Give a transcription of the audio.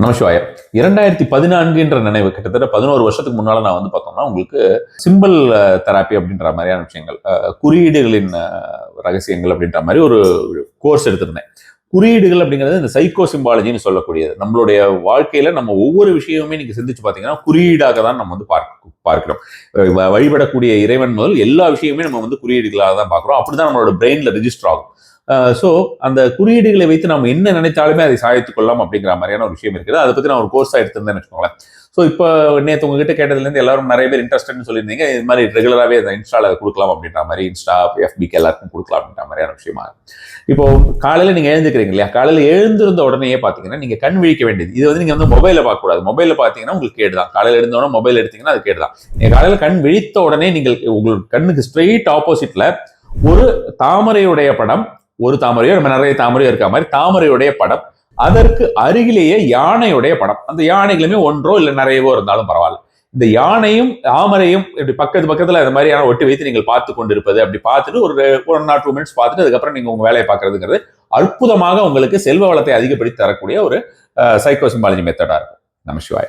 நமசிவாயம். 2014 நினைவு கிட்டத்தட்ட 11 வருஷத்துக்கு முன்னால நான் பார்த்தோம்னா உங்களுக்கு சிம்பிள் தெராப்பி அப்படின்ற மாதிரியான விஷயங்கள், குறியீடுகளின் ரகசியங்கள் அப்படின்ற மாதிரி ஒரு கோர்ஸ் எடுத்திருந்தேன். குறியீடுகள் அப்படிங்கிறது இந்த சைக்கோ சிம்பாலஜின்னு சொல்லக்கூடியது. நம்மளுடைய வாழ்க்கையில நம்ம ஒவ்வொரு விஷயமுமே நீங்க சிந்திச்சு பார்த்தீங்கன்னா குறியீடாக தான் நம்ம பார்க்கிறோம். வழிபடக்கூடிய இறைவன் முதல் எல்லா விஷயமே நம்ம குறியீடுகளாக தான் பார்க்கிறோம். அப்படிதான் நம்மளோட பிரெயின்ல ரெஜிஸ்டர் ஆகும். ஸோ அந்த குறியீடுகளை வைத்து நம்ம என்ன நினைத்தாலுமே அதை சாதித்துக் கொள்ளலாம் அப்படிங்கிற மாதிரியான ஒரு விஷயம் இருக்குது. அதை பற்றி நான் ஒரு கோர்ஸாக எடுத்திருந்தேன்னு வச்சுக்கோங்களேன். ஸோ இப்போ நேற்று உங்ககிட்ட கேட்டதுலேருந்து எல்லாரும் நிறைய பேர் இன்ட்ரெஸ்ட்னு சொல்லியிருந்தீங்க. இது மாதிரி ரெகுலராகவே அந்த இன்ஸ்டால கொடுக்கலாம் அப்படின்ற மாதிரி, இன்ஸ்டா எஃபிக்கு எல்லாருக்கும் கொடுக்கலாம் அப்படின்ற மாதிரியான விஷயமா. இப்போ காலையில் நீங்கள் எழுந்துக்கிறீங்க இல்லையா? காலையில் எழுந்திருந்த உடனே பார்த்தீங்கன்னா நீங்கள் கண் விழிக்க வேண்டியது. இது நீங்கள் மொபைலில் பார்க்கக்கூடாது. மொபைலில் பார்த்தீங்கன்னா உங்களுக்கு கேடு தான். காலையில் எழுந்தோடனே மொபைல் எடுத்தீங்கன்னா அது கேடு தான். நீங்கள் காலையில் கண் விழித்த உடனே நீங்கள் உங்கள் கண்ணுக்கு ஸ்ட்ரெயிட் ஆப்போசிட்ல ஒரு தாமரையுடைய படம், ஒரு தாமரையோ நம்ம நிறைய தாமரையோ இருக்க மாதிரி தாமரையுடைய படம், அதற்கு அருகிலேயே யானையுடைய படம். அந்த யானைகளுமே ஒன்றோ இல்லை நிறையவோ இருந்தாலும் பரவாயில்ல. இந்த யானையும் தாமரையும் இப்படி பக்கத்துல அந்த மாதிரியான ஒட்டி வைத்து நீங்கள் பார்த்து கொண்டிருப்பது, அப்படி பார்த்துட்டு ஒரு 1 or 2 minutes பார்த்துட்டு அதுக்கப்புறம் நீங்க உங்க வேலையை பார்க்கறதுங்கிறது அற்புதமாக உங்களுக்கு செல்வ வளத்தை அதிகப்படுத்தி தரக்கூடிய ஒரு சைக்கோ சிம்பாலஜி மெத்தடா இருக்கும். நமசிவாய.